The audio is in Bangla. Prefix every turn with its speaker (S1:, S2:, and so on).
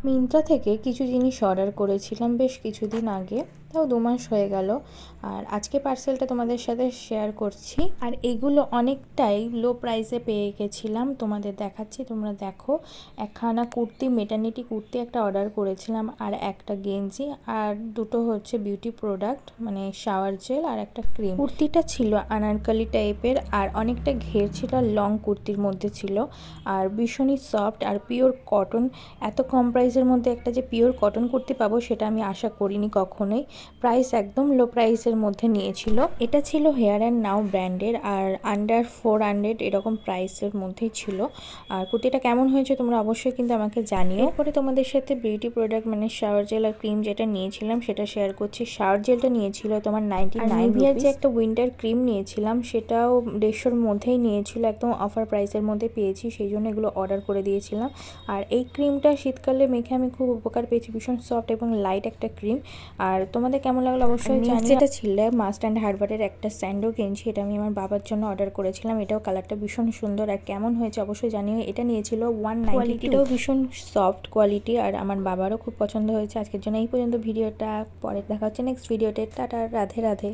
S1: মিন্ত্রা থেকে কিছু জিনিস অর্ডার করেছিলাম বেশ কিছুদিন আগে, তাও 2 মাস হয়ে গেল। আর আজকে পার্সেলটা তোমাদের সাথে শেয়ার করছি। আর এগুলো অনেকটাই লো প্রাইসে পেয়ে গেছিলাম, তোমাদের দেখাচ্ছি, তোমরা দেখো। একখানা কুর্তি, মেটার্নিটি কুর্তি একটা অর্ডার করেছিলাম, আর একটা গেঞ্জি, আর দুটো হচ্ছে বিউটি প্রোডাক্ট মানে শাওয়ার জেল আর একটা ক্রিম। কুর্তিটা ছিল আনারকলি টাইপের, আর অনেকটা ঘের ছিল, লং কুর্তির মধ্যে ছিল, আর ভীষণই সফট আর পিওর কটন। এত কম প্রাইসের মধ্যে একটা যে পিওর কটন কুর্তি পাবো সেটা আমি আশা করিনি কখনোই। প্রাইস একদম লো প্রাইসের মধ্যে নিয়েছিল। এটা ছিল হেয়ার অ্যান্ড নাও ব্র্যান্ডের, আর আন্ডার 400 এরকম প্রাইসের মধ্যেই ছিল। আর কুর্তিটা কেমন হয়েছে তোমরা অবশ্যই কিন্তু আমাকে জানিও। এরপরে তোমাদের সাথে বিউটি প্রোডাক্ট মানে শাওয়ার জেল আর ক্রিম যেটা নিয়েছিলাম সেটা শেয়ার করছি। শাওয়ার জেলটা নিয়েছিল তোমার 99 রুপিস। যে একটা উইন্টার ক্রিম নিয়েছিলাম সেটাও 150-র মধ্যেই নিয়েছিল, একদম অফার প্রাইসের মধ্যে পেয়েছি, সেই জন্য এগুলো অর্ডার করে দিয়েছিলাম। আর এই ক্রিমটা শীতকালে মেখে আমি খুব উপকার পেয়েছি, ভীষণ সফট এবং লাইট একটা ক্রিম। আর তোমাদের কেমন লাগলো অবশ্যই জানিও। যেটা ছিল মাস্ট অ্যান্ড হারবারের একটা স্যান্ডো গেঞ্জি, এটা আমি আমার বাবার জন্য অর্ডার করেছিলাম। এটাও কালারটা ভীষণ সুন্দর, আর কেমন হয়েছে অবশ্যই জানিও। এটা নিয়েছিল 190। কোয়ালিটিটাও ভীষণ সফট কোয়ালিটি, আর আমার বাবারও খুব পছন্দ হয়েছে। আজকের জন্য এই পর্যন্ত ভিডিওটা, পরে দেখা হচ্ছে নেক্সট ভিডিওতে। টাটা, রাধে রাধে।